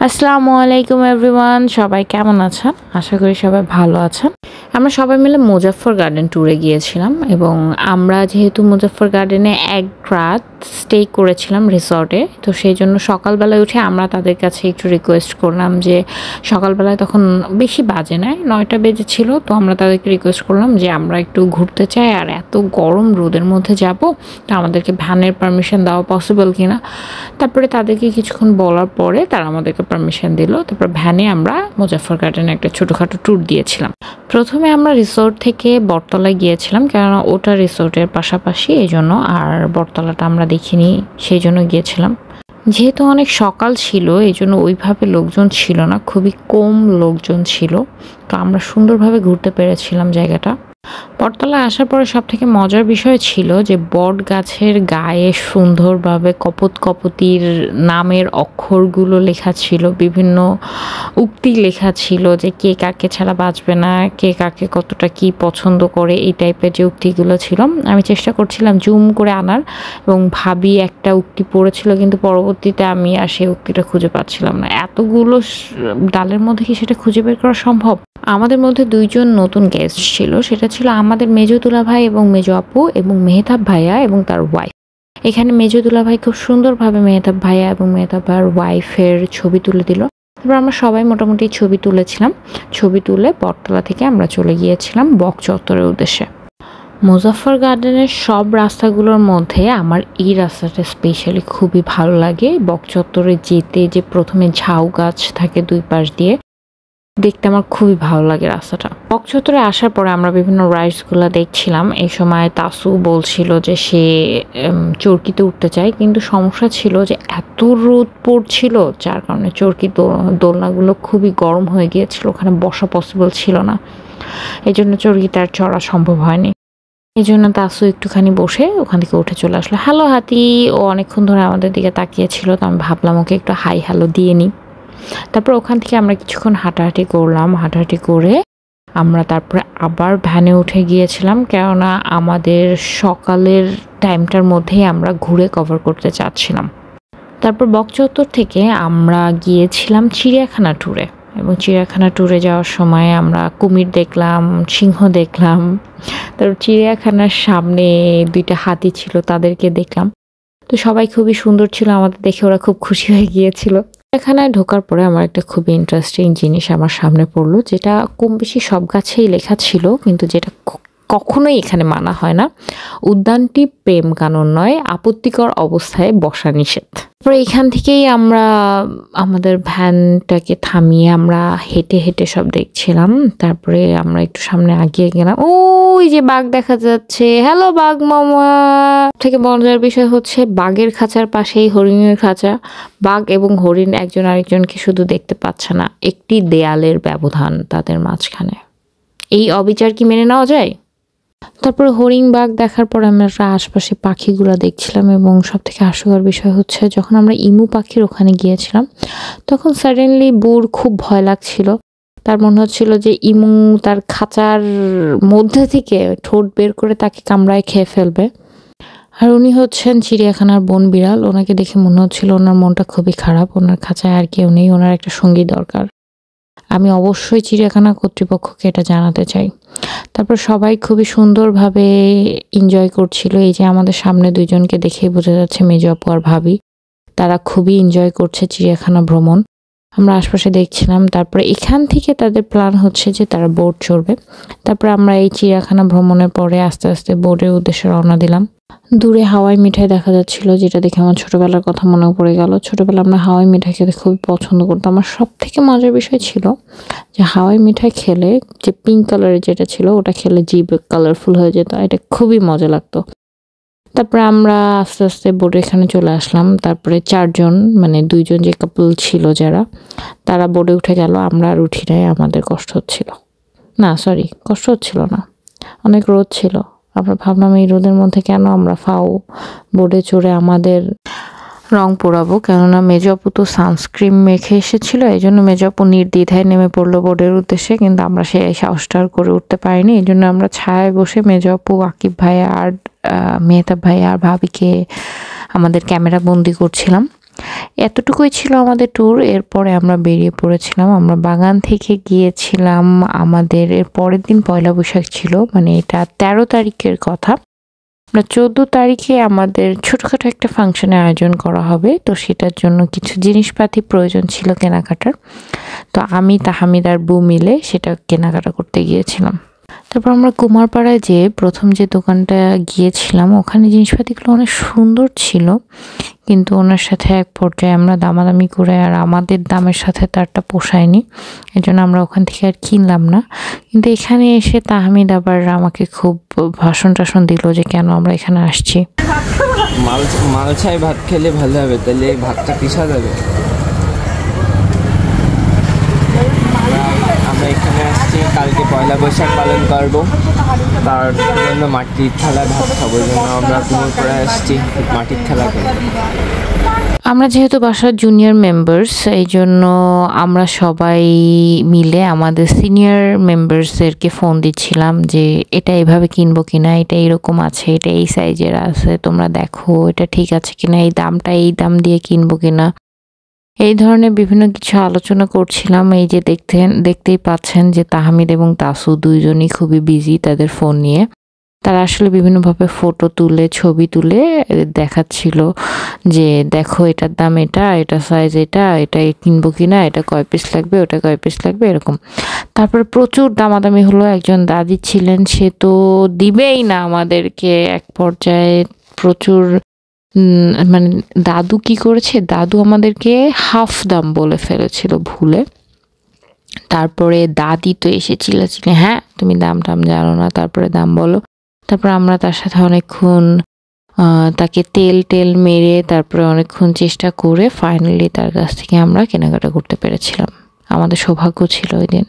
আসসালামু আলাইকুম এভরিওয়ান, সবাই কেমন আছেন? আশা করি সবাই ভালো আছেন। আমরা সবাই মিলে মুজাফফর গার্ডেন ট্যুরে গিয়েছিলাম এবং আমরা যেহেতু মুজাফফর গার্ডেনে এক রাত স্টে করেছিলাম রিসর্টে, তো সেই জন্য সকালবেলায় উঠে আমরা তাদের কাছে একটু রিকোয়েস্ট করলাম যে সকালবেলায় তখন বেশি বাজে নাই, 9টা বেজেছিল। তো আমরা তাদেরকে রিকোয়েস্ট করলাম যে আমরা একটু ঘুরতে চাই, আর এত গরম রোদের মধ্যে যাব, তো আমাদেরকে ভ্যানের পারমিশন দেওয়া পসিবল কিনা। তারপরে তাদেরকে কিছুক্ষণ বলার পরে তারা আমাদেরকে পারমিশন দিল। তারপর ভ্যানে আমরা মুজাফফর গার্ডেনে একটা ছোটোখাটো ট্যুর দিয়েছিলাম। প্রথমে আমরা রিসোর্ট থেকে বটতলায় গিয়েছিলাম, কেননা ওটা রিসোর্টের পাশাপাশি, এই জন্য। আর বটতলাটা আমরা দেখিনি, সেই জন্য গিয়েছিলাম। যেহেতু অনেক সকাল ছিল, এই জন্য ওইভাবে লোকজন ছিল না, খুবই কম লোকজন ছিল। তো আমরা সুন্দরভাবে ঘুরতে পেরেছিলাম জায়গাটা। বটতলায় আসার পরে সব থেকে মজার বিষয় ছিল যে বট গাছের গায়ে সুন্দরভাবে কপোত কপোতির নামের অক্ষরগুলো লেখা ছিল, বিভিন্ন উক্তি লেখা ছিল যে কে কাকে ছাড়া বাঁচবে না, কে কাকে কতটা কি পছন্দ করে, এই টাইপের যে উক্তিগুলো ছিল। আমি চেষ্টা করছিলাম জুম করে আনার, এবং ভাবি একটা উক্তি পড়েছিল, কিন্তু পরবর্তীতে আমি আর সেই উক্তিটা খুঁজে পাচ্ছিলাম না। এতগুলো ডালের মধ্যে কি সেটা খুঁজে বের করা সম্ভব? আমাদের মধ্যে দুইজন নতুন গেস্ট ছিল, সেটা ছিল আমাদের মেজো দুলা ভাই এবং মেজো আপু এবং মেহতাব ভাইয়া এবং তার ওয়াইফ। এখানে মেজো দুলা ভাই খুব সুন্দরভাবে মেহতাব ভাইয়া এবং মেহতাব ভাইয়ের ওয়াইফের ছবি তুলে দিল। তারপর আমরা সবাই মোটামুটি ছবি তুলেছিলাম। ছবি তুলে বটতলা থেকে আমরা চলে গিয়েছিলাম বক চত্বরের উদ্দেশ্যে। মুজাফফর গার্ডেনের সব রাস্তাগুলোর মধ্যে আমার এই রাস্তাটা স্পেশালি খুবই ভালো লাগে। বক চত্বরে যেতে যে প্রথমে ঝাউ গাছ থাকে দুই পাশ দিয়ে, দেখতে আমার খুবই ভালো লাগে রাস্তাটা। বক চত্বরে আসার পরে আমরা বিভিন্ন রাইডসগুলো দেখছিলাম। এই সময় তাসু বলছিল যে সে চরকিতে উঠতে চায়, কিন্তু সমস্যা ছিল যে এত রোদ পড়ছিল, যার কারণে চরকি দোলনাগুলো খুবই গরম হয়ে গিয়েছিল, ওখানে বসা পসিবল ছিল না। এই জন্য চরকিতে আর চড়া সম্ভব হয়নি। এই জন্য তাসু একটুখানি বসে ওখান থেকে উঠে চলে আসলো। হ্যালো হাতি, ও অনেকক্ষণ ধরে আমাদের দিকে তাকিয়েছিল, তো আমি ভাবলাম ওকে একটু হাই হ্যালো দিয়ে নিই। তারপর ওখান থেকে আমরা কিছুক্ষণ হাঁটাহাঁটি করলাম। হাঁটাহাঁটি করে আমরা তারপরে আবার ভ্যানে উঠে গিয়েছিলাম, কেননা আমাদের সকালের টাইমটার মধ্যেই আমরা ঘুরে কভার করতে চাচ্ছিলাম। তারপর বকচত্বর থেকে আমরা গিয়েছিলাম চিড়িয়াখানা ট্যুরে, এবং চিড়িয়াখানা ট্যুরে যাওয়ার সময় আমরা কুমির দেখলাম, সিংহ দেখলাম। তারপর চিড়িয়াখানার সামনে দুইটা হাতি ছিল, তাদেরকে দেখলাম। তো সবাই খুবই সুন্দর ছিল, আমাদের দেখে ওরা খুব খুশি হয়ে গিয়েছিল। চিড়িয়াখানায় ঢোকার পরে আমার একটা খুবই ইন্টারেস্টিং জিনিস আমার সামনে পড়লো, যেটা কম বেশি সব গাছেই লেখা ছিল, কিন্তু যেটা কখনোই এখানে মানা হয় না। উদ্যানটি প্রেম কানন নয়, আপত্তিকর অবস্থায় বসা নিষেধ। তারপরে এখান থেকেই আমরা আমাদের ভ্যানটাকে থামিয়ে আমরা হেঁটে হেঁটে সব দেখছিলাম। তারপরে আমরা একটু সামনে আগিয়ে গেলাম, ওই যে বাঘ দেখা যাচ্ছে। হ্যালো বাঘ মামা। থেকে মজার বিষয় হচ্ছে বাঘের খাঁচার পাশেই হরিণের খাঁচা। বাঘ এবং হরিণ একজন আরেকজনকে শুধু দেখতে পাচ্ছে না, একটি দেয়ালের ব্যবধান তাদের মাঝখানে। এই অবিচার কি মেনে নেওয়া যায়? তারপরে হরিণ বাঘ দেখার পর আমরা আশপাশে পাখিগুলো দেখছিলাম, এবং সব থেকে হাস্যকর বিষয় হচ্ছে যখন আমরা ইমু পাখির ওখানে গিয়েছিলাম, তখন সাডেনলি বুর খুব ভয় লাগছিল। তার মনে হচ্ছিল যে ইমু তার খাঁচার মধ্যে থেকে ঠোঁট বের করে তাকে কামড়ায় খেয়ে ফেলবে। আর উনি হচ্ছেন চিড়িয়াখানার বন বিড়াল। ওনাকে দেখে মনে হচ্ছিল ওনার মনটা খুবই খারাপ, ওনার খাঁচায় আর কেউ নেই, ওনার একটা সঙ্গী দরকার। আমি অবশ্যই চিড়িয়াখানা কর্তৃপক্ষকে এটা জানাতে চাই। তারপর সবাই খুবই সুন্দরভাবে এনজয় করছিল। এই যে আমাদের সামনে দুইজনকে দেখেই বোঝা যাচ্ছে মেজো আপু আর ভাবি, তারা খুবই এনজয় করছে চিড়িয়াখানা ভ্রমণ। আমরা আশপাশে দেখছিলাম। তারপরে এখান থেকে তাদের প্ল্যান হচ্ছে যে তারা বোট চড়বে। তারপরে আমরা এই চিড়িয়াখানা ভ্রমণের পরে আস্তে আস্তে বোটের উদ্দেশ্যে রওনা দিলাম। দূরে হাওয়াই মিঠাই দেখা যাচ্ছিল, যেটা দেখে আমার ছোটবেলার কথা মনে পড়ে গেল। ছোটবেলা আমরা হাওয়াই মিঠাই খেতে খুবই পছন্দ করতাম। আমার সব থেকে মজার বিষয় ছিল যে হাওয়াই মিঠাই খেলে যে পিঙ্ক কালারের যেটা ছিল, ওটা খেলে জিভ কালারফুল হয়ে যেত, এটা খুবই মজা লাগতো। তারপরে আমরা আস্তে আস্তে বোর্ডে এখানে চলে আসলাম। তারপরে চারজন, মানে দুইজন যে কাপল ছিল যারা, তারা বোর্ডে উঠে গেল, আমরা আর উঠি নাই। আমাদের কষ্ট হচ্ছিল না, সরি কষ্ট হচ্ছিল না, অনেক রোদ ছিল। আমরা ভাবলাম এই রোদের মধ্যে কেন আমরা ফাও বোর্ডে চড়ে আমাদের রং পোড়াবো, কেননা মেজো আপু তো সানস্ক্রিন মেখে এসেছিল। এই জন্য মেজো আপু নির্দ্বিধায় নেমে পড়লো বোর্ডের উদ্দেশ্যে, কিন্তু আমরা সেই সাহসটা করে উঠতে পারিনি। এই জন্য আমরা ছায়ায় বসে মেজো আপু, আকিব ভাই আর মেহতাব ভাই আর ভাবিকে আমাদের ক্যামেরা বন্দি করছিলাম। এতটুকুই ছিল আমাদের ট্যুর। এরপরে আমরা বেরিয়ে পড়েছিলাম। আমরা বাগান থেকে গিয়েছিলাম, আমাদের এর পরের দিন পয়লা বৈশাখ ছিল, মানে এটা 13 তারিখের কথা। 14 তারিখে আমাদের ছোটখাটো একটা ফাংশনের আয়োজন করা হবে, তো সেটার জন্য কিছু জিনিসপাতি প্রয়োজন ছিল কেনাকাটার। তো আমি, তাহমিদ আর বউ মিলে সেটা কেনাকাটা করতে গিয়েছিলাম। তারপর আমরা কুমারপাড়ায় যে প্রথম যে দোকানটা গিয়েছিলাম, ওখানে জিনিসপাতিগুলো অনেক সুন্দর ছিল, কিন্তু ওনার সাথে এক পর্যায়ে আমরা দামাদামি করে আর আমাদের দামের সাথে তারটা পোষায়নি, এই জন্য আমরা ওখান থেকে আর কিনলাম না। কিন্তু এখানে এসে তাহমিদ আবার আমাকে খুব ভাষণ টাষণ দিল যে কেন আমরা এখানে আসছি। মালছায় ভাত খেলে ভালো হবে, তাহলে ভাতটা পিসা যাবে। আমরা এখানে আসছি কালকে পয়লা বৈশাখ পালন করবো, তার জন্য মাটির থালায় ভাত খাবো, এই জন্য আমরা কুমারপাড়ায় আসছি মাটির থালা করবো। আমরা যেহেতু বাসার জুনিয়র মেম্বার্স, এই জন্য আমরা সবাই মিলে আমাদের সিনিয়র মেম্বার্সদেরকে ফোন দিচ্ছিলাম যে এটা এভাবে কিনবো কিনা, এটা এরকম আছে, এটা এই সাইজের আছে, তোমরা দেখো এটা ঠিক আছে কিনা, এই দামটা এই দাম দিয়ে কিনবো কিনা, এই ধরনের বিভিন্ন কিছু আলোচনা করছিলাম। এই যে দেখতেই পাচ্ছেন যে তাহমিদ এবং তাসু দুইজনই খুবই বিজি তাদের ফোন নিয়ে। তারা আসলে বিভিন্নভাবে ফটো তুলে, ছবি তুলে দেখাচ্ছিল যে দেখো এটার দাম এটা, এটা সাইজ এটা, এটা কিনবো কিনা, এটা কয় পিস লাগবে, ওটা কয় পিস লাগবে, এরকম। তারপরে প্রচুর দামাদামি হলো। একজন দাদি ছিলেন, সে তো দিবেই না আমাদেরকে। এক পর্যায়ে প্রচুর মানে দাদু কি করেছে, দাদু আমাদেরকে হাফ দাম বলে ফেলেছিল ভুলে। তারপরে দাদি তো এসে চিল্লাচিল্লি, হ্যাঁ তুমি দাম টাম জানো না, তারপরে দাম বলো। তারপর আমরা তার সাথে অনেকক্ষণ তাকে তেল মেরে তারপরে অনেকক্ষণ চেষ্টা করে ফাইনালি তার কাছ থেকে আমরা কেনাকাটা করতে পেরেছিলাম। আমাদের সৌভাগ্য ছিল ওই দিন।